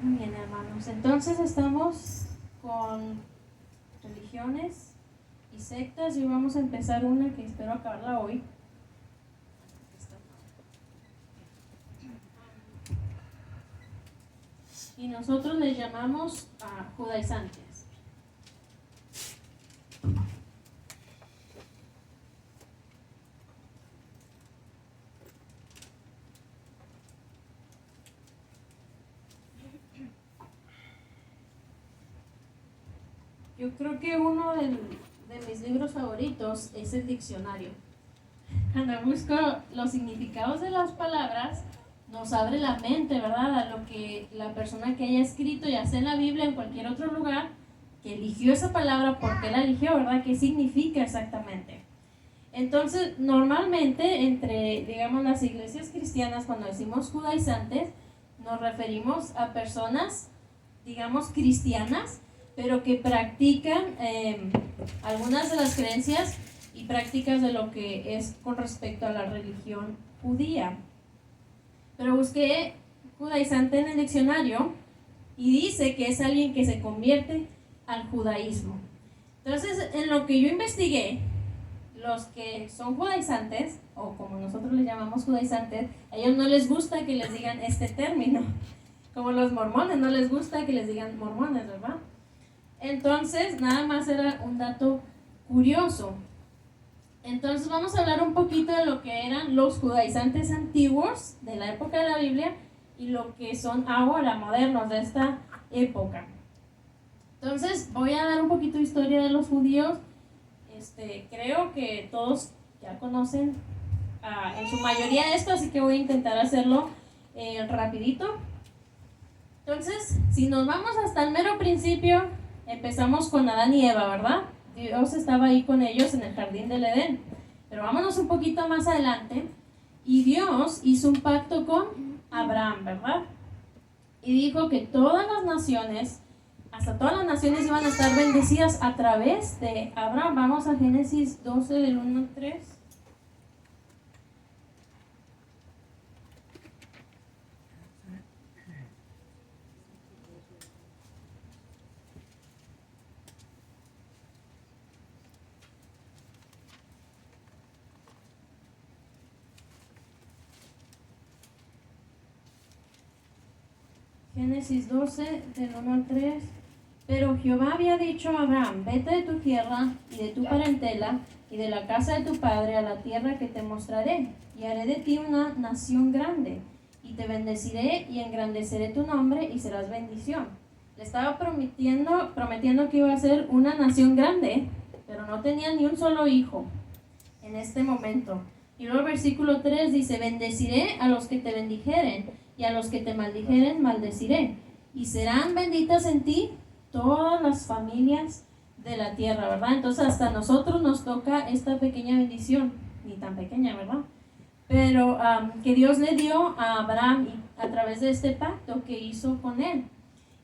Muy bien, hermanos. Entonces estamos con religiones y sectas y vamos a empezar una que espero acabarla hoy. Y nosotros les llamamos a judaizantes. Yo creo que uno de mis libros favoritos es el diccionario. Cuando busco los significados de las palabras, nos abre la mente, ¿verdad? A lo que la persona que haya escrito, ya sea en la Biblia o en cualquier otro lugar, que eligió esa palabra, ¿por qué la eligió, verdad? ¿Qué significa exactamente? Entonces, normalmente, entre, digamos, las iglesias cristianas, cuando decimos judaizantes, nos referimos a personas, digamos, cristianas, pero que practican algunas de las creencias y prácticas de lo que es con respecto a la religión judía. Pero busqué judaizante en el diccionario y dice que es alguien que se convierte al judaísmo. Entonces, en lo que yo investigué, los que son judaizantes, o como nosotros les llamamos judaizantes, a ellos no les gusta que les digan este término. Como los mormones, no les gusta que les digan mormones, ¿verdad? Entonces, nada más era un dato curioso. Entonces vamos a hablar un poquito de lo que eran los judaizantes antiguos de la época de la Biblia y lo que son ahora modernos de esta época. Entonces voy a dar un poquito de historia de los judíos. Creo que todos ya conocen en su mayoría esto, así que voy a intentar hacerlo rapidito. Entonces, si nos vamos hasta el mero principio, empezamos con Adán y Eva, ¿verdad? Dios estaba ahí con ellos en el jardín del Edén. Pero vámonos un poquito más adelante. Y Dios hizo un pacto con Abraham, ¿verdad? Y dijo que todas las naciones, hasta todas las naciones iban a estar bendecidas a través de Abraham. Vamos a Génesis 12 del 1 al 3. Génesis 12, del 1 al 3. Pero Jehová había dicho a Abraham: vete de tu tierra y de tu parentela y de la casa de tu padre a la tierra que te mostraré, y haré de ti una nación grande, y te bendeciré y engrandeceré tu nombre y serás bendición. Le estaba prometiendo que iba a ser una nación grande, pero no tenía ni un solo hijo en este momento. Y luego el versículo 3 dice: bendeciré a los que te bendijeren, y a los que te maldijeren maldeciré, y serán benditas en ti todas las familias de la tierra, ¿verdad? Entonces hasta a nosotros nos toca esta pequeña bendición, ni tan pequeña, ¿verdad? Pero que Dios le dio a Abraham a través de este pacto que hizo con él.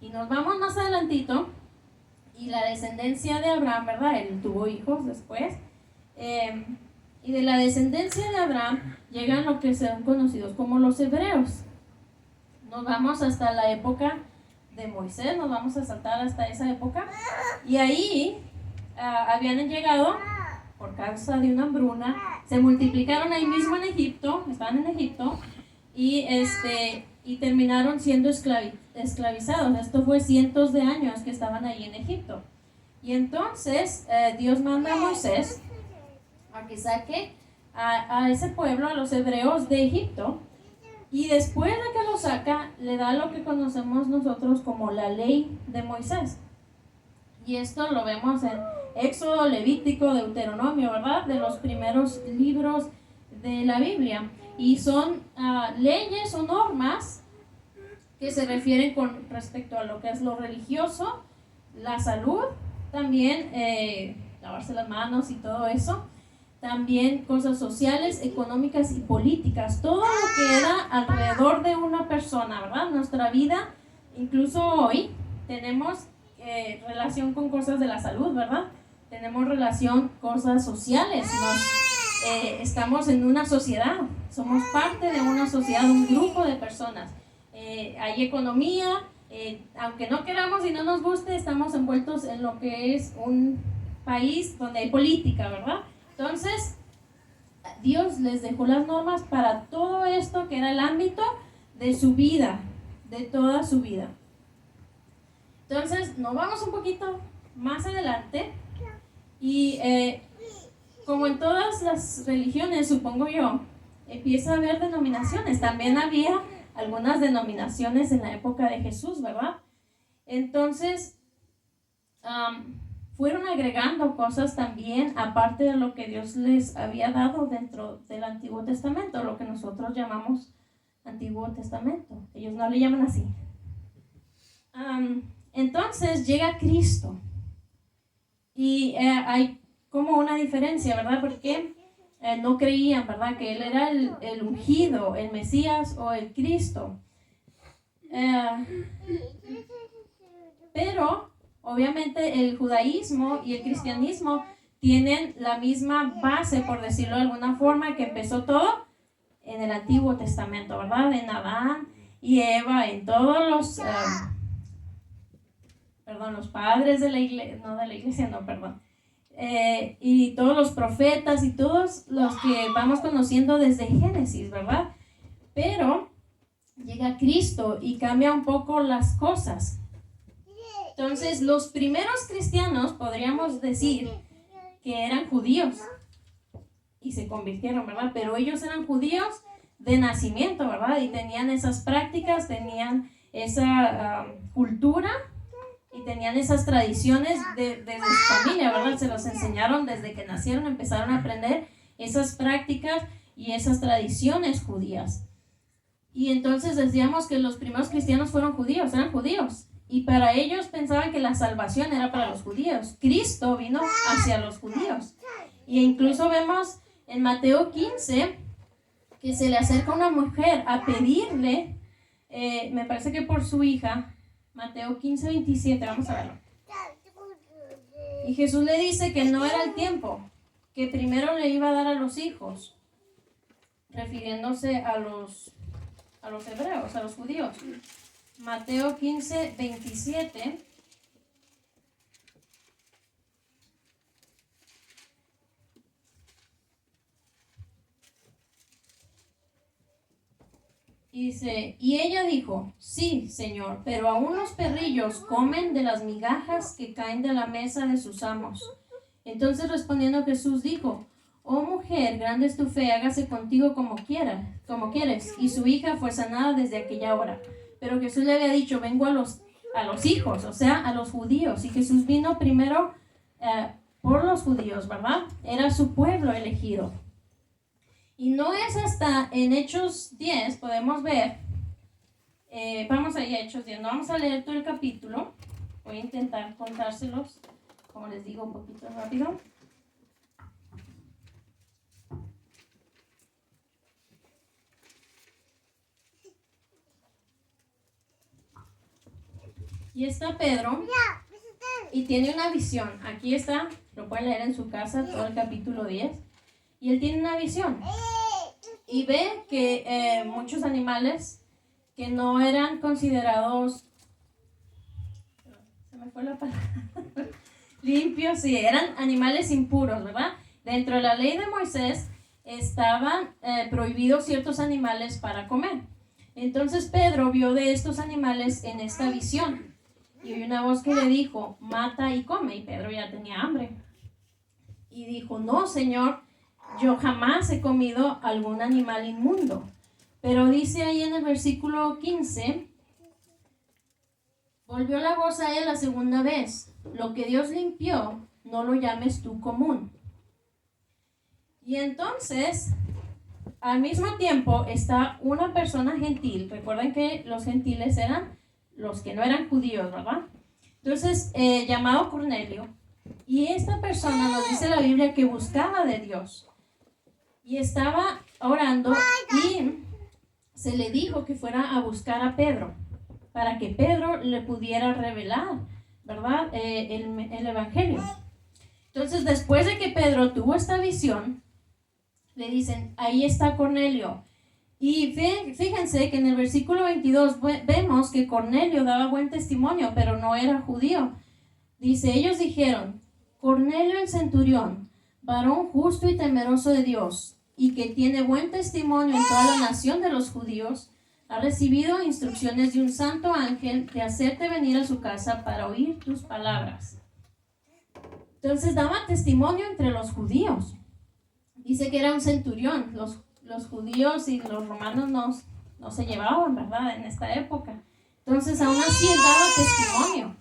Y nos vamos más adelantito, y la descendencia de Abraham, ¿verdad? Él tuvo hijos después, y de la descendencia de Abraham llegan lo que serán conocidos como los hebreos. Nos vamos hasta la época de Moisés, nos vamos a saltar hasta esa época, y ahí habían llegado por causa de una hambruna, se multiplicaron ahí mismo en Egipto, estaban en Egipto, y terminaron siendo esclavizados. Esto fue cientos de años que estaban ahí en Egipto. Y entonces Dios manda a Moisés a que saque a ese pueblo, a los hebreos de Egipto. Y después de que lo saca, le da lo que conocemos nosotros como la ley de Moisés. Y esto lo vemos en Éxodo, Levítico, Deuteronomio, ¿verdad? De los primeros libros de la Biblia. Y son leyes o normas que se refieren con respecto a lo que es lo religioso, la salud, también lavarse las manos y todo eso. También cosas sociales, económicas y políticas, todo lo que era alrededor de una persona, ¿verdad? Nuestra vida, incluso hoy, tenemos relación con cosas de la salud, ¿verdad? Tenemos relación con cosas sociales, estamos en una sociedad, somos parte de una sociedad, un grupo de personas. Hay economía, aunque no queramos y no nos guste, estamos envueltos en lo que es un país donde hay política, ¿verdad? Entonces, Dios les dejó las normas para todo esto que era el ámbito de su vida, de toda su vida. Entonces, nos vamos un poquito más adelante y como en todas las religiones, supongo yo, empieza a haber denominaciones. También había algunas denominaciones en la época de Jesús, ¿verdad? Entonces, fueron agregando cosas también, aparte de lo que Dios les había dado dentro del Antiguo Testamento, lo que nosotros llamamos Antiguo Testamento. Ellos no le llaman así. Entonces llega Cristo y hay como una diferencia, ¿verdad? Porque no creían, ¿verdad? Que Él era el ungido, el Mesías o el Cristo. Pero obviamente el judaísmo y el cristianismo tienen la misma base, por decirlo de alguna forma, que empezó todo en el Antiguo Testamento, ¿verdad? En Adán y Eva, en todos los padres de la iglesia, y todos los profetas y todos los que vamos conociendo desde Génesis, ¿verdad? Pero llega Cristo y cambia un poco las cosas. Entonces, los primeros cristianos podríamos decir que eran judíos y se convirtieron, ¿verdad? Pero ellos eran judíos de nacimiento, ¿verdad? Y tenían esas prácticas, tenían esa cultura y tenían esas tradiciones desde su familia, ¿verdad? Se los enseñaron desde que nacieron, empezaron a aprender esas prácticas y esas tradiciones judías. Y entonces decíamos que los primeros cristianos fueron judíos, eran judíos. Y para ellos pensaban que la salvación era para los judíos. Cristo vino hacia los judíos. Y incluso vemos en Mateo 15 que se le acerca una mujer a pedirle, me parece que por su hija, Mateo 15, 27, vamos a verlo. Y Jesús le dice que no era el tiempo, que primero le iba a dar a los hijos, refiriéndose a los hebreos, a los judíos. Mateo 15, 27. Dice, y ella dijo, sí, Señor, pero aún los perrillos comen de las migajas que caen de la mesa de sus amos. Entonces respondiendo Jesús dijo, oh mujer, grande es tu fe, hágase contigo como quieres. Y su hija fue sanada desde aquella hora. Pero Jesús le había dicho, vengo a los hijos, o sea, a los judíos. Y Jesús vino primero por los judíos, ¿verdad? Era su pueblo elegido. Y no es hasta en Hechos 10, podemos ver, vamos ahí a Hechos 10, no vamos a leer todo el capítulo, voy a intentar contárselos, como les digo, un poquito rápido. Y está Pedro y tiene una visión. Aquí está, lo pueden leer en su casa, todo el capítulo 10. Y él tiene una visión. Y ve que muchos animales que no eran considerados, se me fue la palabra, limpios, sí, eran animales impuros, ¿verdad? Dentro de la ley de Moisés estaban prohibidos ciertos animales para comer. Entonces Pedro vio de estos animales en esta visión. Y oyó una voz que le dijo, mata y come. Y Pedro ya tenía hambre. Y dijo, no, Señor, yo jamás he comido algún animal inmundo. Pero dice ahí en el versículo 15, volvió la voz a él la segunda vez, lo que Dios limpió, no lo llames tú común. Y entonces, al mismo tiempo, está una persona gentil. Recuerden que los gentiles eran los que no eran judíos, ¿verdad? Entonces, llamado Cornelio. Y esta persona nos dice la Biblia que buscaba de Dios. Y estaba orando y se le dijo que fuera a buscar a Pedro para que Pedro le pudiera revelar, ¿verdad? El evangelio. Entonces, después de que Pedro tuvo esta visión, le dicen, ahí está Cornelio. Y fíjense que en el versículo 22 vemos que Cornelio daba buen testimonio, pero no era judío. Dice, ellos dijeron, Cornelio el centurión, varón justo y temeroso de Dios, y que tiene buen testimonio en toda la nación de los judíos, ha recibido instrucciones de un santo ángel de hacerte venir a su casa para oír tus palabras. Entonces daba testimonio entre los judíos. Dice que era un centurión. Los judíos y los romanos no se llevaban, ¿verdad? En esta época. Entonces aún así él daba testimonio.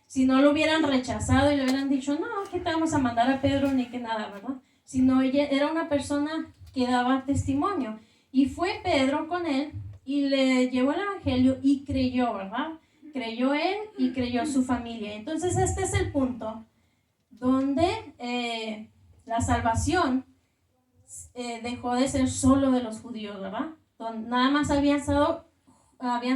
Si no lo hubieran rechazado y le hubieran dicho, no, que te vamos a mandar a Pedro ni que nada, ¿verdad? Sino ella era una persona que daba testimonio. Y fue Pedro con él y le llevó el evangelio y creyó, ¿verdad? Creyó él y creyó su familia. Entonces este es el punto donde la salvación dejó de ser solo de los judíos, ¿verdad? Donde nada más habían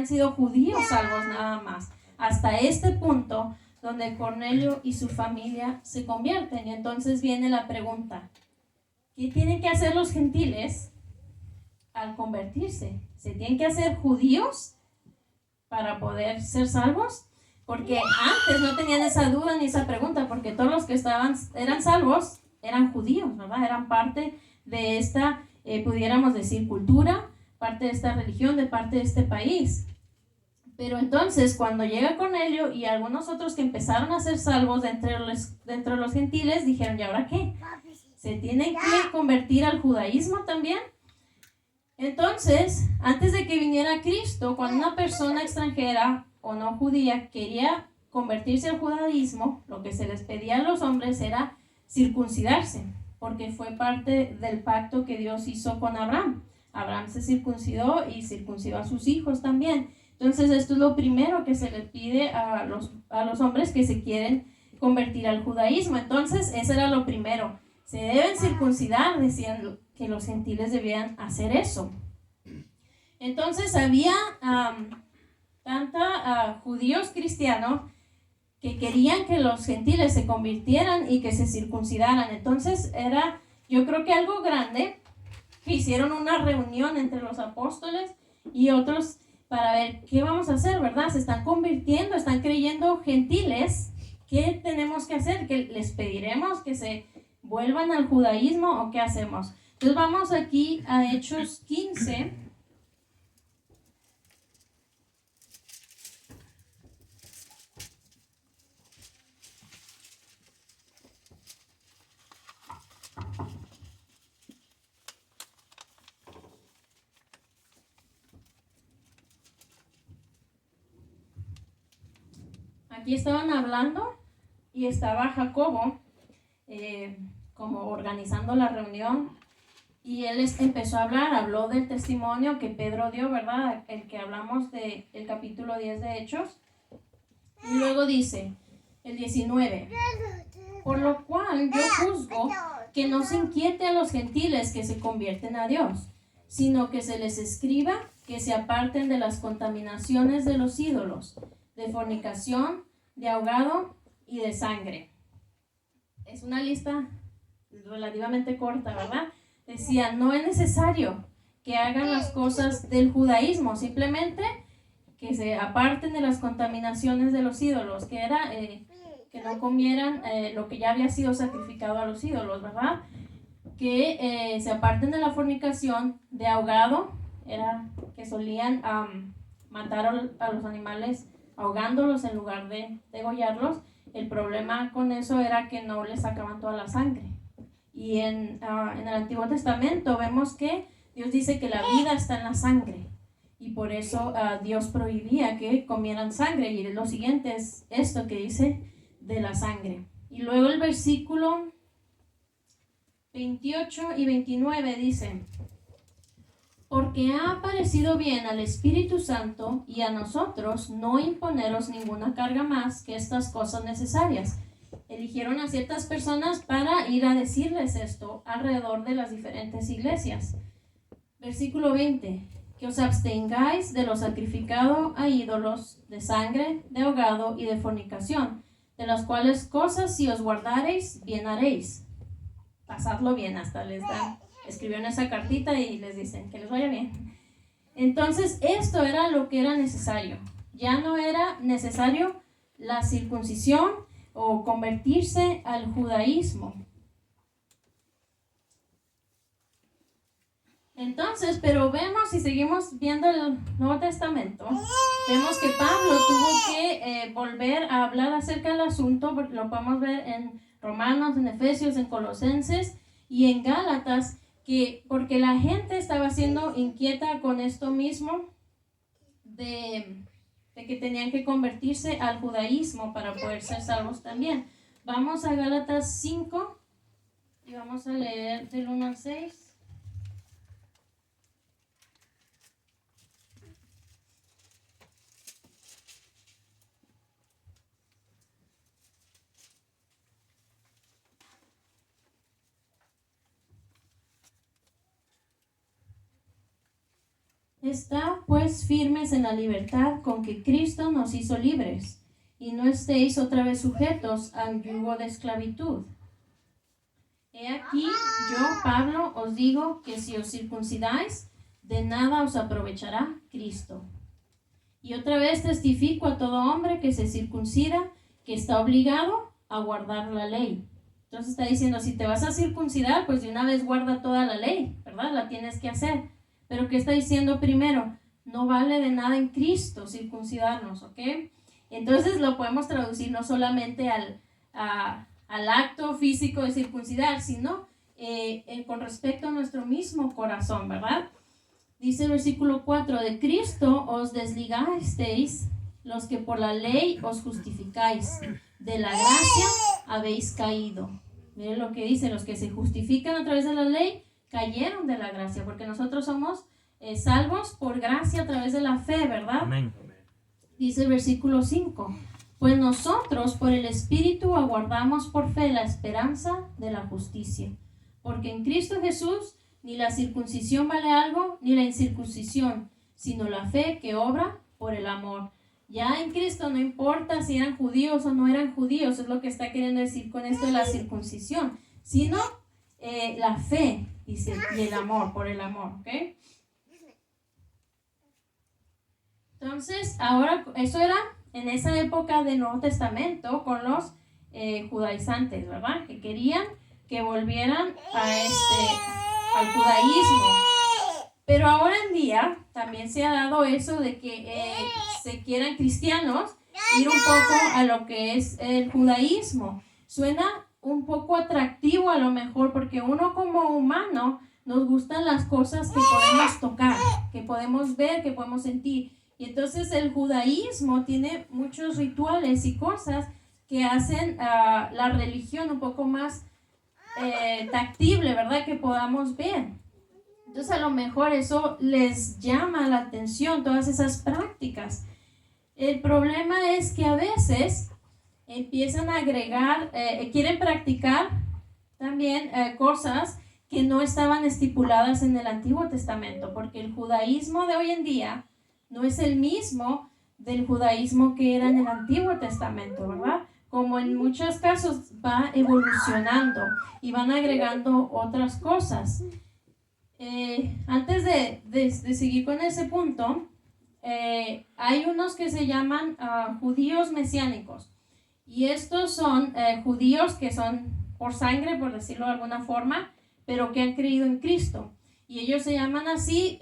sido judíos salvos, nada más. Hasta este punto donde Cornelio y su familia se convierten. Y entonces viene la pregunta, ¿qué tienen que hacer los gentiles al convertirse? ¿Se tienen que hacer judíos para poder ser salvos? Porque antes no tenían esa duda ni esa pregunta, porque todos los que eran salvos eran judíos, ¿verdad? Eran parte de esta, pudiéramos decir, cultura, parte de esta religión, de parte de este país. Pero entonces, cuando llega Cornelio y algunos otros que empezaron a ser salvos dentro de los gentiles, dijeron, ¿y ahora qué? ¿Se tienen que convertir al judaísmo también? Entonces, antes de que viniera Cristo, cuando una persona extranjera o no judía quería convertirse al judaísmo, lo que se les pedía a los hombres era circuncidarse, porque fue parte del pacto que Dios hizo con Abraham. Abraham se circuncidó y circuncidó a sus hijos también. Entonces esto es lo primero que se le pide a los hombres que se quieren convertir al judaísmo. Entonces eso era lo primero. Se deben circuncidar, decían que los gentiles debían hacer eso. Entonces había judíos cristianos que querían que los gentiles se convirtieran y que se circuncidaran. Entonces era, yo creo que algo grande, que hicieron una reunión entre los apóstoles y otros para ver qué vamos a hacer, ¿verdad? Se están convirtiendo, están creyendo gentiles. ¿Qué tenemos que hacer? ¿Que les pediremos que se vuelvan al judaísmo o qué hacemos? Entonces vamos aquí a Hechos 15. Aquí estaban hablando y estaba Jacobo como organizando la reunión y él empezó a hablar, habló del testimonio que Pedro dio, ¿verdad? El que hablamos del capítulo 10 de Hechos. Y luego dice, el 19, por lo cual yo juzgo que no se inquiete a los gentiles que se convierten a Dios, sino que se les escriba que se aparten de las contaminaciones de los ídolos, de fornicación, de ahogado y de sangre. Es una lista relativamente corta, ¿verdad? Decía, no es necesario que hagan las cosas del judaísmo, simplemente que se aparten de las contaminaciones de los ídolos, que era que no comieran lo que ya había sido sacrificado a los ídolos, ¿verdad? Que se aparten de la fornicación, de ahogado, era que solían matar a los animales ahogándolos en lugar de degollarlos. El problema con eso era que no les sacaban toda la sangre. Y en el Antiguo Testamento vemos que Dios dice que la vida está en la sangre. Y por eso Dios prohibía que comieran sangre. Y lo siguiente es esto que dice de la sangre. Y luego el versículo 28 y 29 dice, porque ha parecido bien al Espíritu Santo y a nosotros no imponeros ninguna carga más que estas cosas necesarias. Eligieron a ciertas personas para ir a decirles esto alrededor de las diferentes iglesias. Versículo 20, que os abstengáis de lo sacrificado a ídolos, de sangre, de ahogado y de fornicación, de las cuales cosas si os guardareis, bien haréis. Pasadlo bien, hasta les dan. Escribieron esa cartita y les dicen que les vaya bien. Entonces, esto era lo que era necesario. Ya no era necesario la circuncisión o convertirse al judaísmo. Entonces, pero vemos, si seguimos viendo el Nuevo Testamento, vemos que Pablo tuvo que volver a hablar acerca del asunto, porque lo podemos ver en Romanos, en Efesios, en Colosenses y en Gálatas, porque la gente estaba siendo inquieta con esto mismo, de que tenían que convertirse al judaísmo para poder ser salvos también. Vamos a Gálatas 5 y vamos a leer del 1 al 6. Está pues firmes en la libertad con que Cristo nos hizo libres, y no estéis otra vez sujetos al yugo de esclavitud. He aquí, yo, Pablo, os digo que si os circuncidáis, de nada os aprovechará Cristo. Y otra vez testifico a todo hombre que se circuncida, que está obligado a guardar la ley. Entonces está diciendo, si te vas a circuncidar, pues de una vez guarda toda la ley, ¿verdad? La tienes que hacer. Pero ¿qué está diciendo primero? No vale de nada en Cristo circuncidarnos, ¿ok? Entonces lo podemos traducir no solamente al acto físico de circuncidar, sino con respecto a nuestro mismo corazón, ¿verdad? Dice el versículo 4, de Cristo os desligasteis los que por la ley os justificáis, de la gracia habéis caído. Miren lo que dice, los que se justifican a través de la ley, cayeron de la gracia, porque nosotros somos salvos por gracia a través de la fe, ¿verdad? Amén. Dice el versículo 5, pues nosotros por el Espíritu aguardamos por fe la esperanza de la justicia, porque en Cristo Jesús ni la circuncisión vale algo, ni la incircuncisión, sino la fe que obra por el amor. Ya en Cristo no importa si eran judíos o no eran judíos, es lo que está queriendo decir con esto de la circuncisión, sino la fe, dice, y el amor, por el amor, ¿ok? Entonces, ahora, eso era en esa época del Nuevo Testamento con los judaizantes, ¿verdad? Que querían que volvieran al judaísmo. Pero ahora en día también se ha dado eso de que se quieran cristianos ir un poco a lo que es el judaísmo. Suena un poco atractivo a lo mejor porque uno como humano nos gustan las cosas que podemos tocar, que podemos ver, que podemos sentir. Y entonces el judaísmo tiene muchos rituales y cosas que hacen la religión un poco más tactible, ¿verdad? Que podamos ver. Entonces a lo mejor eso les llama la atención, todas esas prácticas. El problema es que a veces empiezan a agregar, quieren practicar también cosas que no estaban estipuladas en el Antiguo Testamento, porque el judaísmo de hoy en día no es el mismo del judaísmo que era en el Antiguo Testamento, ¿verdad? Como en muchos casos va evolucionando y van agregando otras cosas. Antes de seguir con ese punto, hay unos que se llaman judíos mesiánicos. Y estos son judíos que son por sangre, por decirlo de alguna forma, pero que han creído en Cristo. Y ellos se llaman así,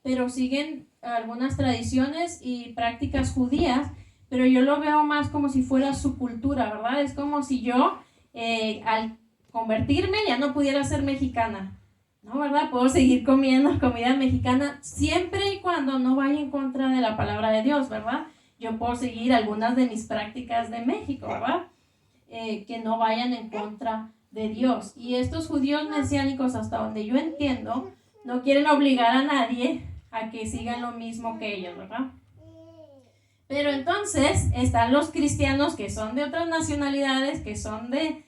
pero siguen algunas tradiciones y prácticas judías, pero yo lo veo más como si fuera su cultura, ¿verdad? Es como si yo, al convertirme, ya no pudiera ser mexicana, ¿no? ¿Verdad? Puedo seguir comiendo comida mexicana siempre y cuando no vaya en contra de la palabra de Dios, ¿verdad? Yo puedo seguir algunas de mis prácticas de México, ¿verdad? Que no vayan en contra de Dios. Y estos judíos mesiánicos, hasta donde yo entiendo, no quieren obligar a nadie a que sigan lo mismo que ellos, ¿verdad? Pero entonces están los cristianos que son de otras nacionalidades, que son de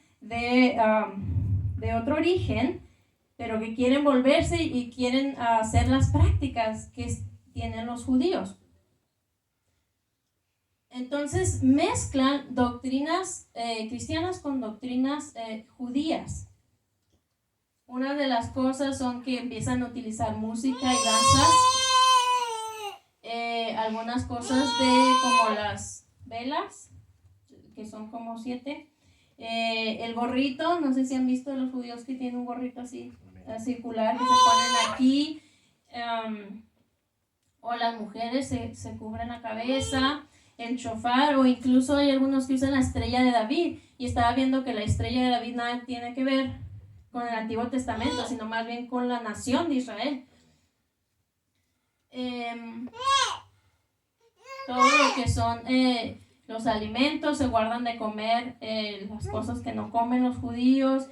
otro origen, pero que quieren volverse y quieren hacer las prácticas que tienen los judíos. Entonces mezclan doctrinas cristianas con doctrinas judías. Una de las cosas son que empiezan a utilizar música y danzas algunas cosas de como las velas, que son como 7. El gorrito, no sé si han visto los judíos que tienen un gorrito así circular que se ponen aquí, o las mujeres se cubren la cabeza, el shofar, o incluso hay algunos que usan la estrella de David, y estaba viendo que la estrella de David nada tiene que ver con el Antiguo Testamento, sino más bien con la nación de Israel. Todo lo que son los alimentos, se guardan de comer las cosas que no comen los judíos,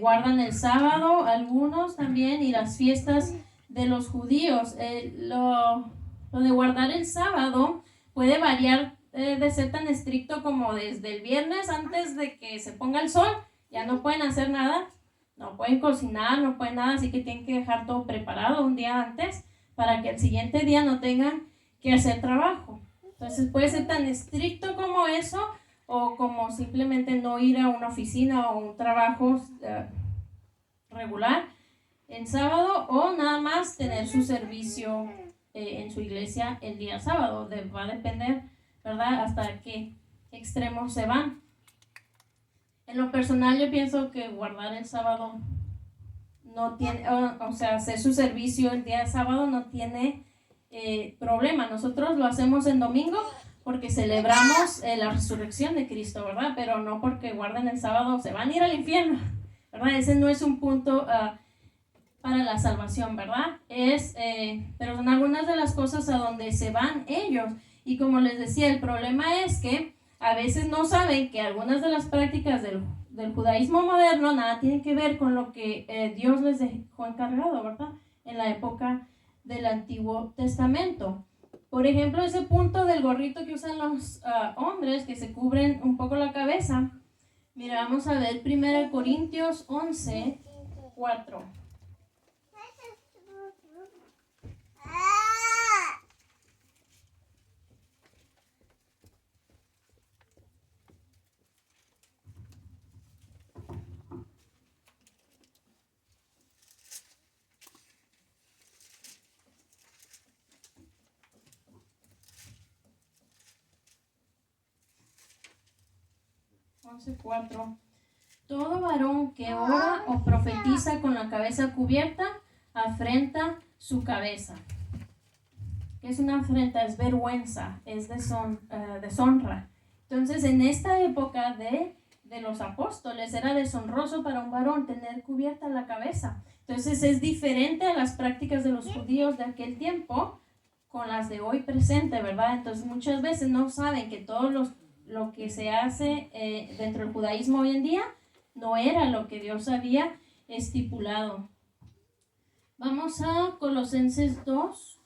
guardan el sábado algunos también, y las fiestas de los judíos. Lo de guardar el sábado puede variar de ser tan estricto como desde el viernes antes de que se ponga el sol, ya no pueden hacer nada, no pueden cocinar, no pueden nada, así que tienen que dejar todo preparado un día antes para que el siguiente día no tengan que hacer trabajo. Entonces puede ser tan estricto como eso, o como simplemente no ir a una oficina o un trabajo regular en sábado, o nada más tener su servicio en su iglesia el día sábado. Va a depender, ¿verdad?, hasta qué extremos se van. En lo personal, yo pienso que guardar el sábado no tiene, o sea, hacer su servicio el día sábado no tiene problema. Nosotros lo hacemos en domingo porque celebramos la resurrección de Cristo, ¿verdad? Pero no porque guarden el sábado se van a ir al infierno, ¿verdad? Ese no es un punto para la salvación, ¿verdad? Pero son algunas de las cosas a donde se van ellos. Y como les decía, el problema es que a veces no saben que algunas de las prácticas del judaísmo moderno nada tienen que ver con lo que Dios les dejó encargado, ¿verdad?, en la época del Antiguo Testamento. Por ejemplo, ese punto del gorrito que usan los hombres, que se cubren un poco la cabeza. Mira, vamos a ver 1 Corintios 11, 4. Todo varón que ora o profetiza con la cabeza cubierta afrenta su cabeza. ¿Qué es una afrenta? Es vergüenza, es deshonra. Entonces, en esta época de los apóstoles era deshonroso para un varón tener cubierta la cabeza. Entonces, es diferente a las prácticas de los judíos de aquel tiempo con las de hoy presente, ¿verdad? Entonces, muchas veces no saben que todo lo que se hace dentro del judaísmo hoy en día no era lo que Dios había estipulado. Vamos a Colosenses 2.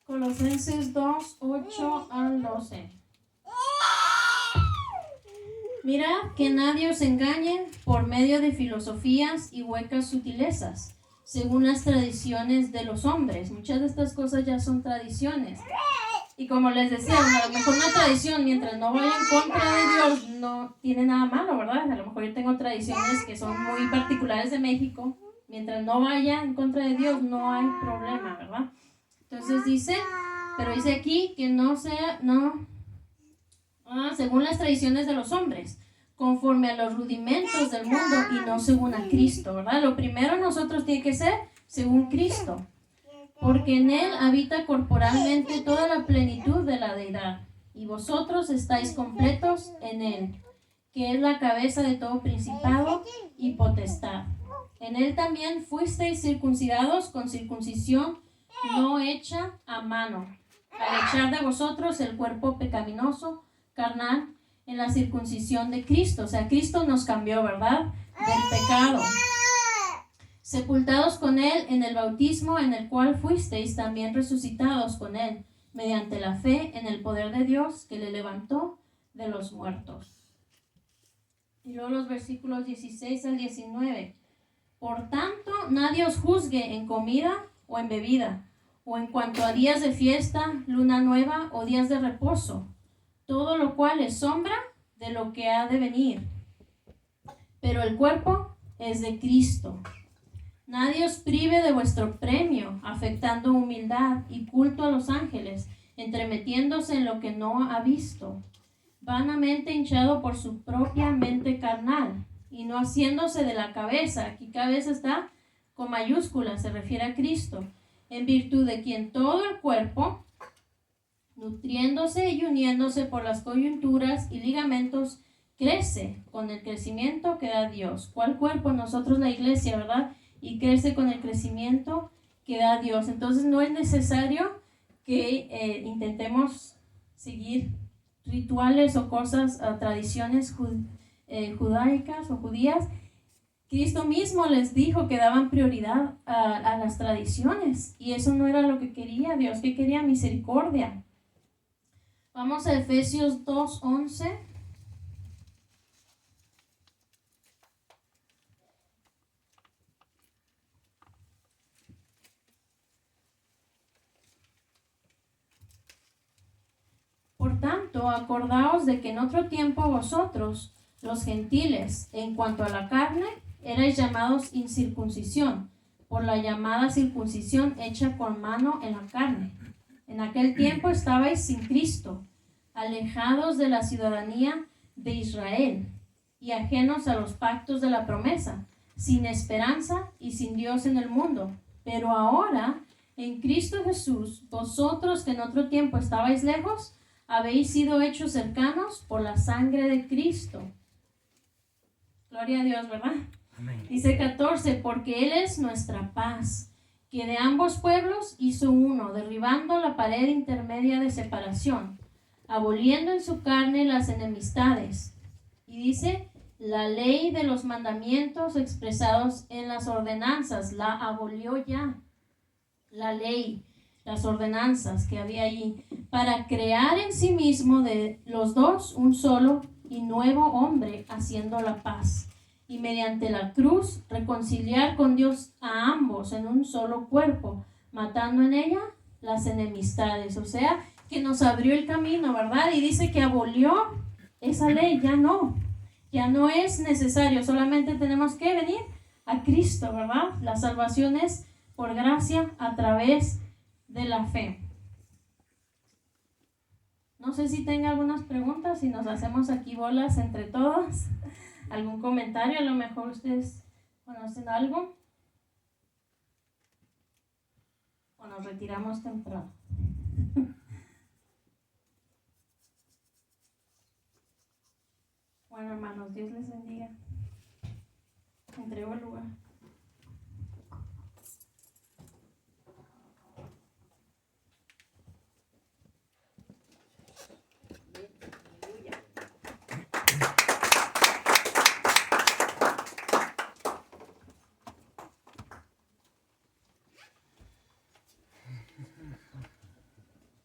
Colosenses 2, 8 al 12. Mira que nadie os engañe por medio de filosofías y huecas sutilezas, según las tradiciones de los hombres. Muchas de estas cosas ya son tradiciones. Y como les decía, a lo mejor una tradición, mientras no vaya en contra de Dios, no tiene nada malo, ¿verdad? A lo mejor yo tengo tradiciones que son muy particulares de México. Mientras no vaya en contra de Dios, no hay problema, ¿verdad? Entonces dice aquí que no sea, según las tradiciones de los hombres, conforme a los rudimentos del mundo y no según a Cristo, ¿verdad? Lo primero nosotros tiene que ser según Cristo, porque en Él habita corporalmente toda la plenitud de la deidad, y vosotros estáis completos en Él, que es la cabeza de todo principado y potestad. En Él también fuisteis circuncidados con circuncisión no hecha a mano, al echar de vosotros el cuerpo pecaminoso, carnal, en la circuncisión de Cristo. O sea, Cristo nos cambió, ¿verdad?, del pecado. Sepultados con Él en el bautismo, en el cual fuisteis también resucitados con Él, mediante la fe en el poder de Dios que le levantó de los muertos. Y luego los versículos 16 al 19. Por tanto, nadie os juzgue en comida o en bebida, o en cuanto a días de fiesta, luna nueva o días de reposo, todo lo cual es sombra de lo que ha de venir. Pero el cuerpo es de Cristo. Nadie os prive de vuestro premio, afectando humildad y culto a los ángeles, entremetiéndose en lo que no ha visto, vanamente hinchado por su propia mente carnal, y no haciéndose de la cabeza. Aquí cabeza está con mayúscula, se refiere a Cristo, en virtud de quien todo el cuerpo, nutriéndose y uniéndose por las coyunturas y ligamentos, crece con el crecimiento que da Dios. ¿Cuál cuerpo? Nosotros, la iglesia, ¿verdad? Y crece con el crecimiento que da Dios. Entonces no es necesario que intentemos seguir rituales o cosas, tradiciones judaicas o judías. Cristo mismo les dijo que daban prioridad a las tradiciones, y eso no era lo que quería Dios, que quería misericordia. Vamos a Efesios 2:11. Por tanto, acordaos de que en otro tiempo vosotros, los gentiles, en cuanto a la carne, erais llamados incircuncisión, por la llamada circuncisión hecha con mano en la carne. En aquel tiempo estabais sin Cristo, alejados de la ciudadanía de Israel y ajenos a los pactos de la promesa, sin esperanza y sin Dios en el mundo. Pero ahora, en Cristo Jesús, vosotros que en otro tiempo estabais lejos, habéis sido hechos cercanos por la sangre de Cristo. Gloria a Dios, ¿verdad? Amén. Dice 14, porque Él es nuestra paz, que de ambos pueblos hizo uno, derribando la pared intermedia de separación, aboliendo en su carne las enemistades. Y dice, la ley de los mandamientos expresados en las ordenanzas, la abolió ya. La ley, las ordenanzas que había allí, para crear en sí mismo de los dos un solo y nuevo hombre, haciendo la paz, y mediante la cruz reconciliar con Dios a ambos en un solo cuerpo, matando en ella las enemistades. O sea, que nos abrió el camino, ¿verdad? Y dice que abolió esa ley, ya no es necesario, solamente tenemos que venir a Cristo, ¿verdad? La salvación es por gracia a través de la fe. No sé si tenga algunas preguntas, si nos hacemos aquí bolas entre todos. ¿Algún comentario? A lo mejor ustedes conocen algo. O nos retiramos temprano. Bueno, hermanos, Dios les bendiga. Entrego el lugar.